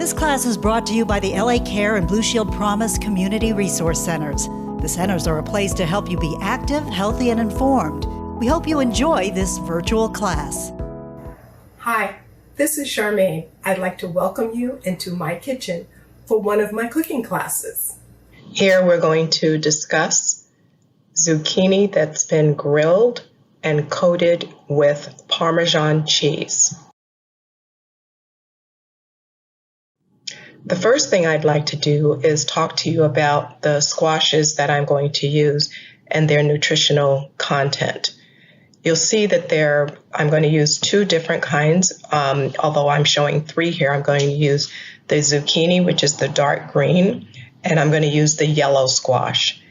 This class is brought to you by the LA Care and Blue Shield Promise Community Resource Centers. The centers are a place to help you be active, healthy, and informed. We hope you enjoy this virtual class. Hi, this is Charmaine. I'd like to welcome you into my kitchen for one of my cooking classes. Here we're going to discuss zucchini that's been grilled and coated with Parmesan cheese. The first thing I'd like to do is talk to you about the squashes that I'm going to use and their nutritional content. You'll see that I'm going to use two different kinds, although I'm showing three here. I'm going to use the zucchini, which is the dark green, and I'm going to use the yellow squash.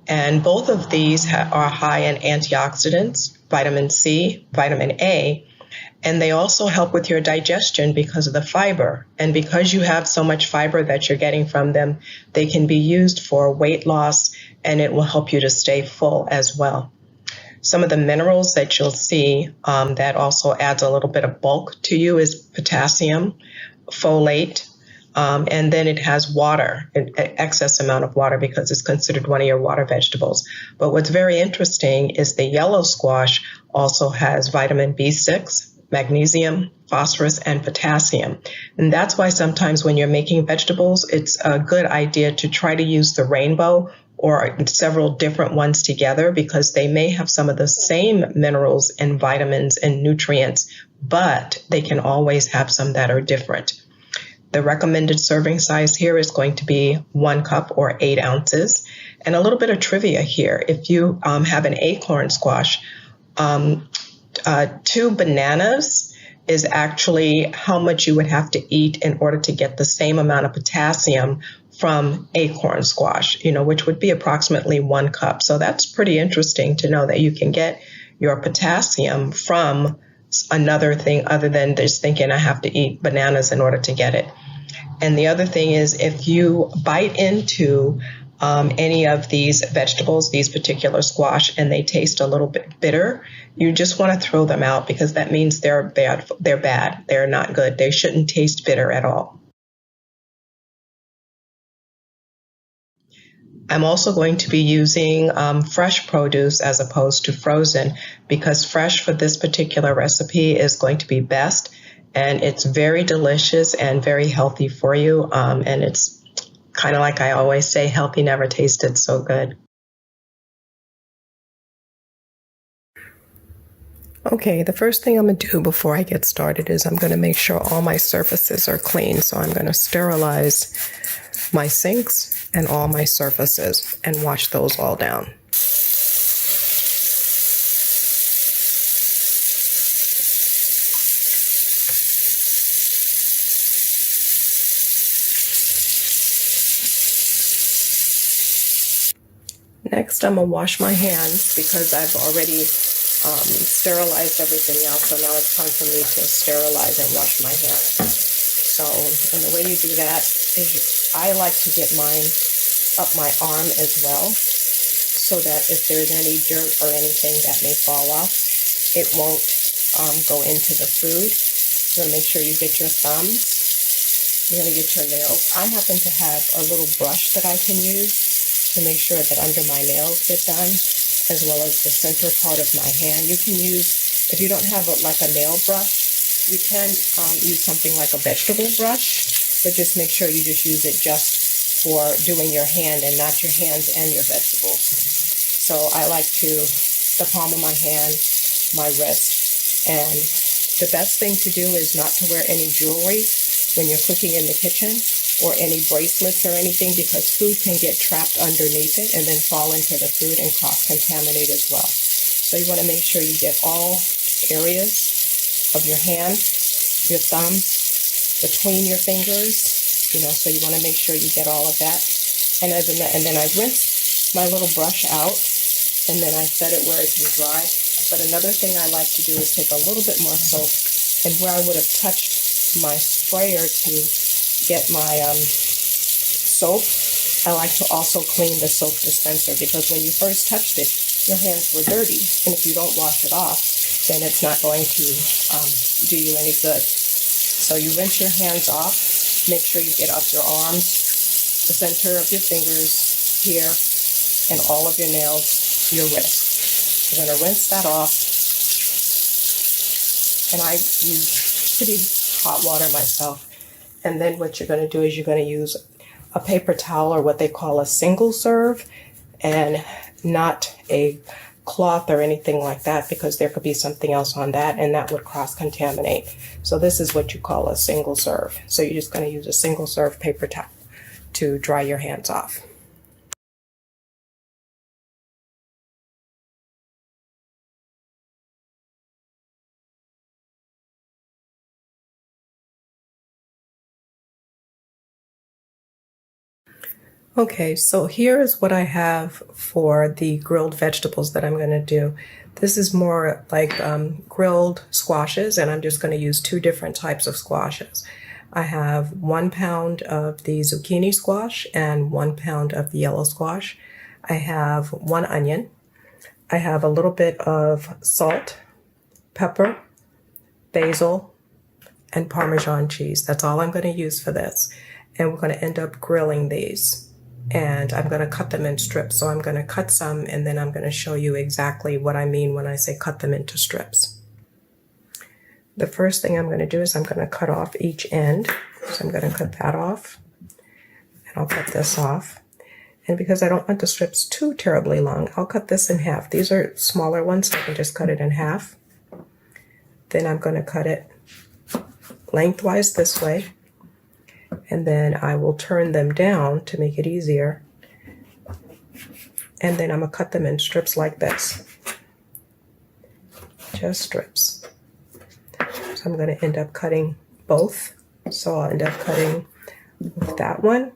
And both of these are high in antioxidants, vitamin C, vitamin A, and they also help with your digestion because of the fiber. And because you have so much fiber that you're getting from them, they can be used for weight loss, and it will help you to stay full as well. Some of the minerals that you'll see that also adds a little bit of bulk to you is potassium, folate, and then it has water, an excess amount of water because it's considered one of your water vegetables. But what's very interesting is the yellow squash also has vitamin B6, magnesium, phosphorus, and potassium. And that's why sometimes when you're making vegetables, it's a good idea to try to use the rainbow or several different ones together because they may have some of the same minerals and vitamins and nutrients, but they can always have some that are different. The recommended serving size here is going to be 1 cup or 8 ounces. And a little bit of trivia here. If you have an acorn squash, 2 bananas is actually how much you would have to eat in order to get the same amount of potassium from acorn squash, which would be approximately 1 cup. So that's pretty interesting to know that you can get your potassium from another thing other than just thinking I have to eat bananas in order to get it. And the other thing is if you bite into any of these vegetables, these particular squash, and they taste a little bit bitter, you just want to throw them out because that means they're bad. They're not good. They shouldn't taste bitter at all. I'm also going to be using fresh produce as opposed to frozen because fresh for this particular recipe is going to be best, and it's very delicious and very healthy for you, and it's kind of like I always say, healthy never tasted so good. Okay, the first thing I'm going to do before I get started is I'm going to make sure all my surfaces are clean. So I'm going to sterilize my sinks and all my surfaces and wash those all down. Next, I'm going to wash my hands because I've already sterilized everything else. So now it's time for me to sterilize and wash my hands. So, and the way you do that is I like to get mine up my arm as well so that if there's any dirt or anything that may fall off, it won't go into the food. You're going to make sure you get your thumbs. You're going to get your nails. I happen to have a little brush that I can use to make sure that under my nails get done, as well as the center part of my hand. You can use, if you don't have like a nail brush, you can use something like a vegetable brush, but just make sure you just use it just for doing your hand and not your hands and your vegetables. So I like the palm of my hand, my wrist, and the best thing to do is not to wear any jewelry when you're cooking in the kitchen, or any bracelets or anything, because food can get trapped underneath it and then fall into the food and cross-contaminate as well. So you want to make sure you get all areas of your hand, your thumbs, between your fingers, so you want to make sure you get all of that. And then I rinse my little brush out, and then I set it where it can dry. But another thing I like to do is take a little bit more soap, and where I would have touched my sprayer to get my soap, I like to also clean the soap dispenser because when you first touched it, your hands were dirty, and if you don't wash it off, then it's not going to do you any good. So you rinse your hands off Make sure you get up your arms, the center of your fingers here, and all of your nails, your wrist. You're going to rinse that off. And I use pretty hot water myself. And then what you're going to do is you're going to use a paper towel, or what they call a single serve, and not a cloth or anything like that, because there could be something else on that and that would cross-contaminate. So this is what you call a single serve. So you're just going to use a single serve paper towel to dry your hands off. Okay, so here is what I have for the grilled vegetables that I'm going to do. This is more like grilled squashes, and I'm just going to use 2 different types of squashes. I have 1 pound of the zucchini squash and 1 pound of the yellow squash. I have 1 onion. I have a little bit of salt, pepper, basil, and Parmesan cheese. That's all I'm going to use for this. And we're going to end up grilling these. And I'm going to cut them in strips. So I'm going to cut some, and then I'm going to show you exactly what I mean when I say cut them into strips. The first thing I'm going to do is I'm going to cut off each end. So I'm going to cut that off, and I'll cut this off. And because I don't want the strips too terribly long, I'll cut this in half. These are smaller ones, so I can just cut it in half. Then I'm going to cut it lengthwise this way. And then I will turn them down to make it easier. And then I'm going to cut them in strips like this. Just strips. So I'm going to end up cutting both. So I'll end up cutting that one,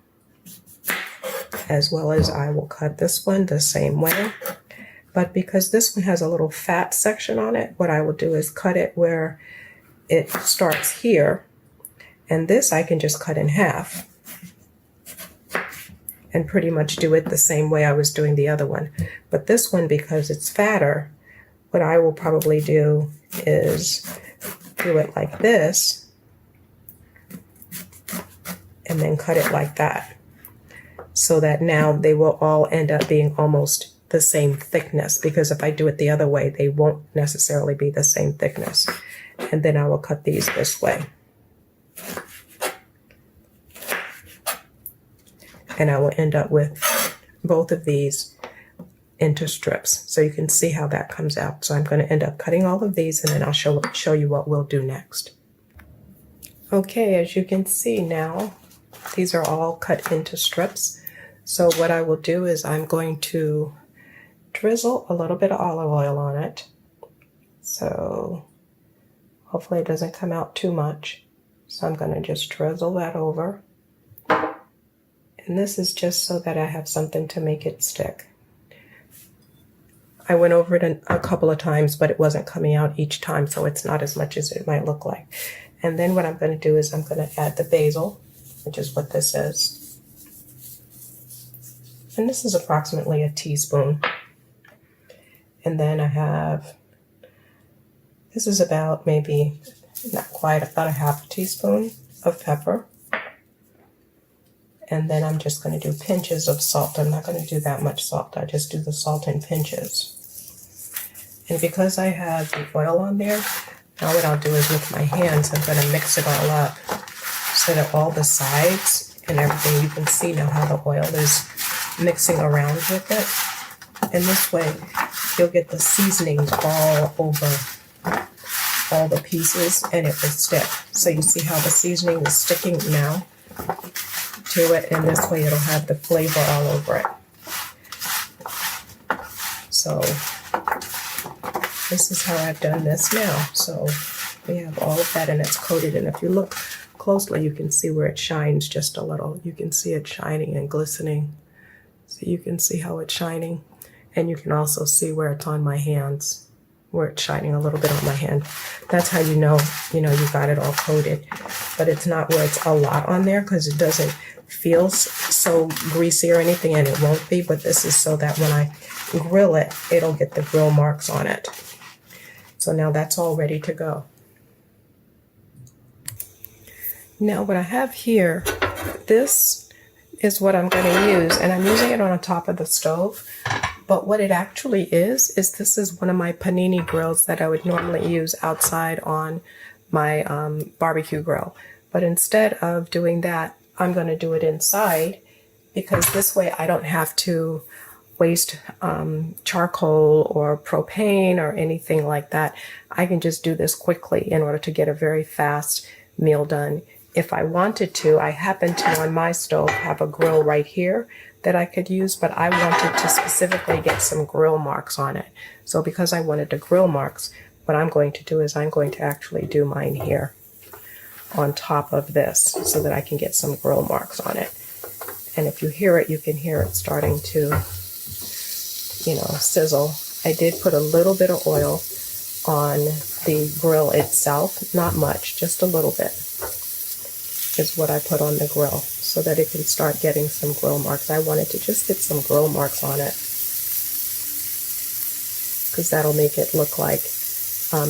as well as I will cut this one the same way. But because this one has a little fat section on it, what I will do is cut it where it starts here. And this I can just cut in half and pretty much do it the same way I was doing the other one. But this one, because it's fatter, what I will probably do is do it like this and then cut it like that, so that now they will all end up being almost the same thickness, because if I do it the other way, they won't necessarily be the same thickness. And then I will cut these this way. And I will end up with both of these into strips. So you can see how that comes out. So I'm going to end up cutting all of these, and then I'll show you what we'll do next. Okay, as you can see now, these are all cut into strips. So what I will do is I'm going to drizzle a little bit of olive oil on it. So hopefully it doesn't come out too much. So I'm going to just drizzle that over. And this is just so that I have something to make it stick. I went over it a couple of times, but it wasn't coming out each time, so it's not as much as it might look like. And then what I'm going to do is I'm going to add the basil, which is what this is. And this is approximately a teaspoon. And then I have, this is about maybe, not quite, about a half a teaspoon of pepper. And then I'm just going to do pinches of salt. I'm not going to do that much salt. I just do the salt in pinches. And because I have the oil on there, now what I'll do is with my hands, I'm going to mix it all up so that all the sides and everything, you can see now how the oil is mixing around with it. And this way, you'll get the seasonings all over all the pieces, and it will stick. So you see how the seasoning is sticking now to it, and this way it'll have the flavor all over it. So this is how I've done this now. So we have all of that, and it's coated, and if you look closely you can see where it shines just a little. You can see it shining and glistening. So you can see how it's shining, and you can also see where it's on my hands, where it's shining a little bit on my hand. That's how you know you got it all coated. But it's not where it's a lot on there, because it doesn't feel so greasy or anything, and it won't be. But this is so that when I grill it, it'll get the grill marks on it. So now that's all ready to go. Now what I have here, this is what I'm going to use, and I'm using it on the top of the stove. But what it actually is this is one of my panini grills that I would normally use outside on my barbecue grill. But instead of doing that, I'm going to do it inside, because this way I don't have to waste charcoal or propane or anything like that. I can just do this quickly in order to get a very fast meal done. If I wanted to, I happen to on my stove have a grill right here that I could use, but I wanted to specifically get some grill marks on it. So because I wanted the grill marks, what I'm going to do is I'm going to actually do mine here on top of this so that I can get some grill marks on it. And if you hear it, you can hear it starting to, sizzle. I did put a little bit of oil on the grill itself, not much, just a little bit is what I put on the grill so that it can start getting some grill marks. I wanted to just get some grill marks on it because that'll make it look like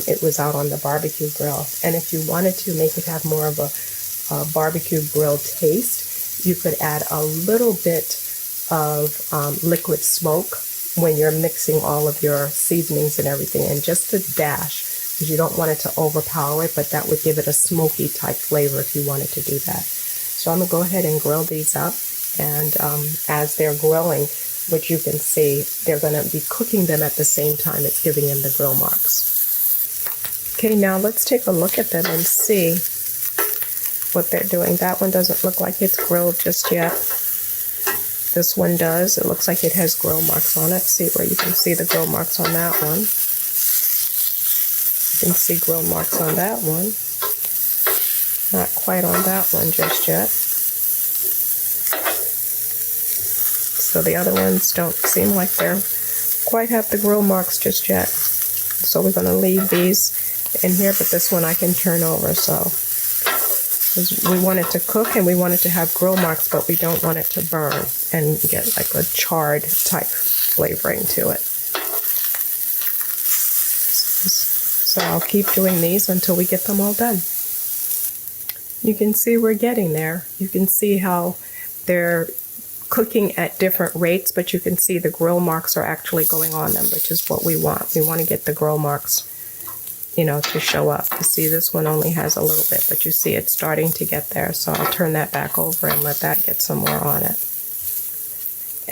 it was out on the barbecue grill. And if you wanted to make it have more of a barbecue grill taste, you could add a little bit of liquid smoke when you're mixing all of your seasonings and everything, and just a dash, because you don't want it to overpower it, but that would give it a smoky type flavor if you wanted to do that. So I'm going to go ahead and grill these up, and as they're grilling, which you can see, they're going to be cooking them at the same time it's giving them the grill marks. Okay, now let's take a look at them and see what they're doing. That one doesn't look like it's grilled just yet. This one does. It looks like it has grill marks on it. See where you can see the grill marks on that one. You can see grill marks on that one. Not quite on that one just yet. So the other ones don't seem like they're quite have the grill marks just yet. So we're going to leave these in here, but this one I can turn over, so because we want it to cook and we want it to have grill marks, but we don't want it to burn and get like a charred type flavoring to it. So I'll keep doing these until we get them all done. You can see we're getting there. You can see how they're cooking at different rates, but you can see the grill marks are actually going on them, which is what we want. We want to get the grill marks, to show up. You see this one only has a little bit, but you see it's starting to get there. So I'll turn that back over and let that get some more on it.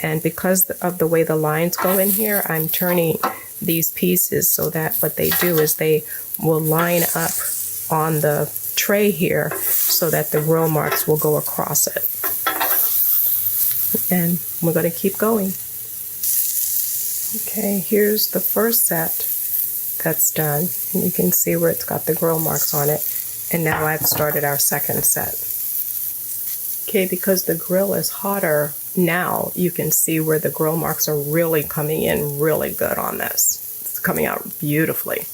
And because of the way the lines go in here, I'm turning these pieces so that what they do is they will line up on the tray here so that the grill marks will go across it. And we're going to keep going. Okay, here's the first set that's done, and you can see where it's got the grill marks on it. And now I've started our second set. Okay, because the grill is hotter now, you can see where the grill marks are really coming in really good on this. It's coming out beautifully.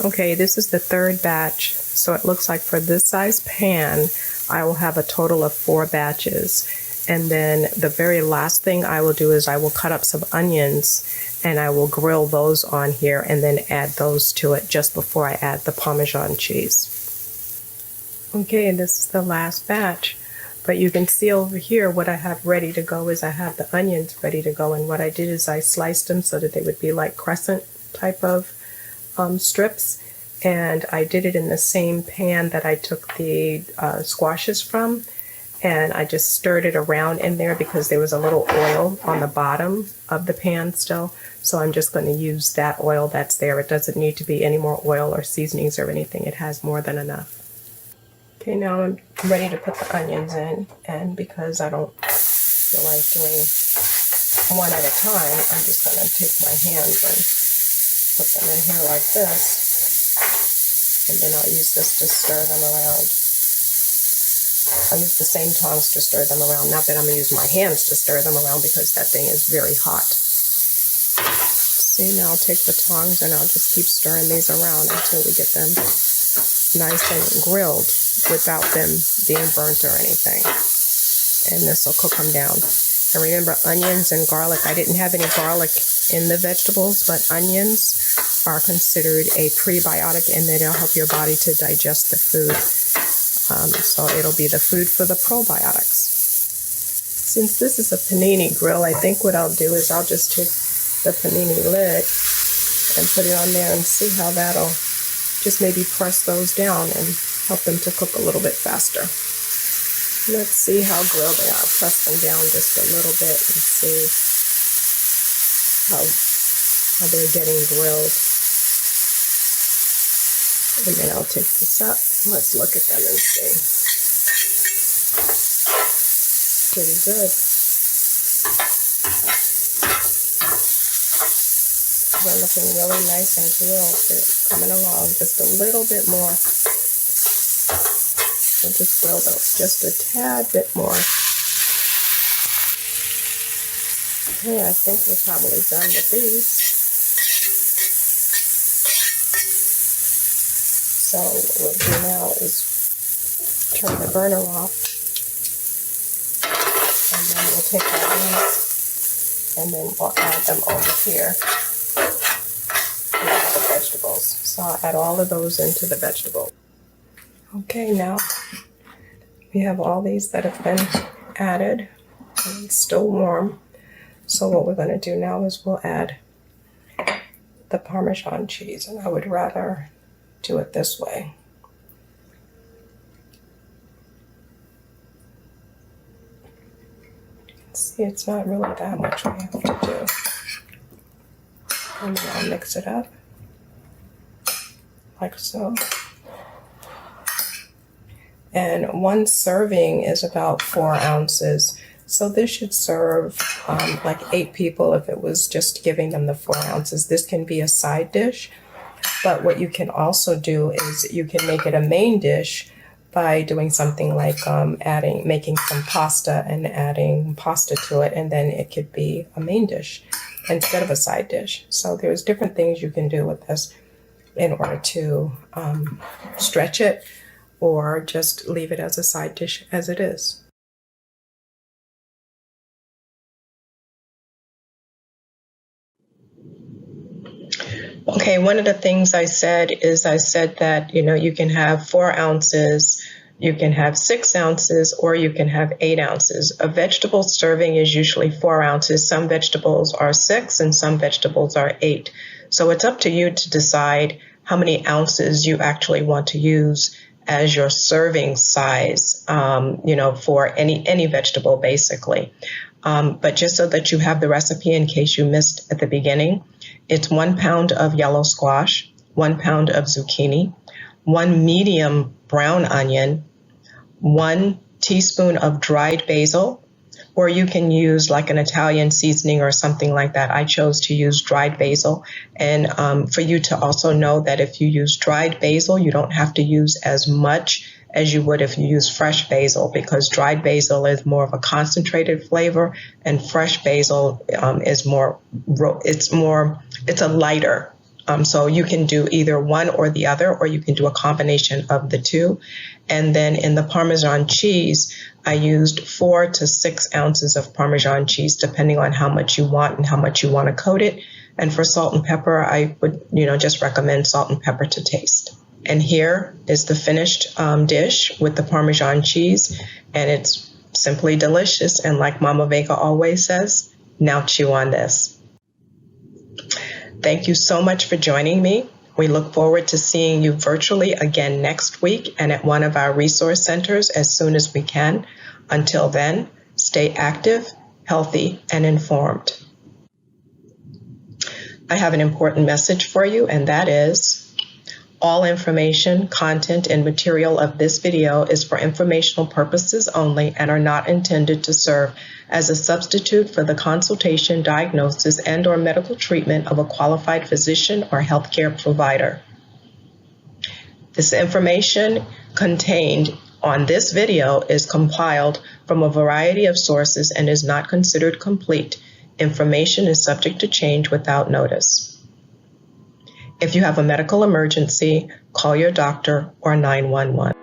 Okay, this is the third batch, so it looks like for this size pan, I will have a total of 4 batches. And then the very last thing I will do is I will cut up some onions and I will grill those on here and then add those to it just before I add the Parmesan cheese. Okay, and this is the last batch. But you can see over here what I have ready to go is I have the onions ready to go, and what I did is I sliced them so that they would be like crescent type of strips, and I did it in the same pan that I took the squashes from. And I just stirred it around in there because there was a little oil on the bottom of the pan still. So I'm just going to use that oil that's there. It doesn't need to be any more oil or seasonings or anything. It has more than enough. Okay, now I'm ready to put the onions in. And because I don't feel like doing one at a time, I'm just going to take my hands and put them in here like this. And then I'll use this to stir them around. I'll use the same tongs to stir them around. Not that I'm going to use my hands to stir them around because that thing is very hot. See, now I'll take the tongs and I'll just keep stirring these around until we get them nice and grilled without them being burnt or anything. And this will cook them down. And remember, onions and garlic, I didn't have any garlic in the vegetables, but onions are considered a prebiotic and they'll help your body to digest the food. So it'll be the food for the probiotics. Since this is a panini grill, I think what I'll do is I'll just take the panini lid and put it on there and see how that'll just maybe press those down and help them to cook a little bit faster. Let's see how grilled they are. Press them down just a little bit and see how they're getting grilled. And then I'll take this up. Let's look at them and see. Pretty good. They're looking really nice and grilled. They're coming along just a little bit more. I'll just grill those just a tad bit more. Okay, I think we're probably done with these. So what we'll do now is turn the burner off. And then we'll take our these and then we'll add them over here. The vegetables. So I'll add all of those into the vegetable. Okay, now we have all these that have been added and it's still warm. So what we're going to do now is we'll add the Parmesan cheese, and I would rather do it this way. See, it's not really that much we have to do. And then I'll mix it up like so. And one serving is about 4 ounces. So this should serve like 8 people if it was just giving them the 4 ounces. This can be a side dish, but what you can also do is you can make it a main dish by doing something like making some pasta and adding pasta to it, and then it could be a main dish instead of a side dish. So there's different things you can do with this in order to stretch it, or just leave it as a side dish as it is. Okay, one of the things I said that, you can have 4 ounces, you can have 6 ounces, or you can have 8 ounces. A vegetable serving is usually 4 ounces. Some vegetables are 6 and some vegetables are 8. So it's up to you to decide how many ounces you actually want to use as your serving size, for any vegetable, basically. But just so that you have the recipe in case you missed at the beginning, it's 1 pound of yellow squash, 1 pound of zucchini, 1 medium brown onion, 1 teaspoon of dried basil, or you can use like an Italian seasoning or something like that. I chose to use dried basil. And for you to also know that if you use dried basil, you don't have to use as much as you would if you use fresh basil, because dried basil is more of a concentrated flavor and fresh basil is it's a lighter. So you can do either one or the other, or you can do a combination of the two. And then in the Parmesan cheese, I used 4 to 6 ounces of Parmesan cheese, depending on how much you want and how much you want to coat it. And for salt and pepper, I would, just recommend salt and pepper to taste. And here is the finished dish with the Parmesan cheese, and it's simply delicious. And like Mama Vega always says, now chew on this. Thank you so much for joining me. We look forward to seeing you virtually again next week and at one of our resource centers as soon as we can. Until then, stay active, healthy, and informed. I have an important message for you, and that is, all information, content, and material of this video is for informational purposes only and are not intended to serve as a substitute for the consultation, diagnosis, and/or medical treatment of a qualified physician or healthcare provider. This information contained on this video is compiled from a variety of sources and is not considered complete. Information is subject to change without notice. If you have a medical emergency, call your doctor or 911.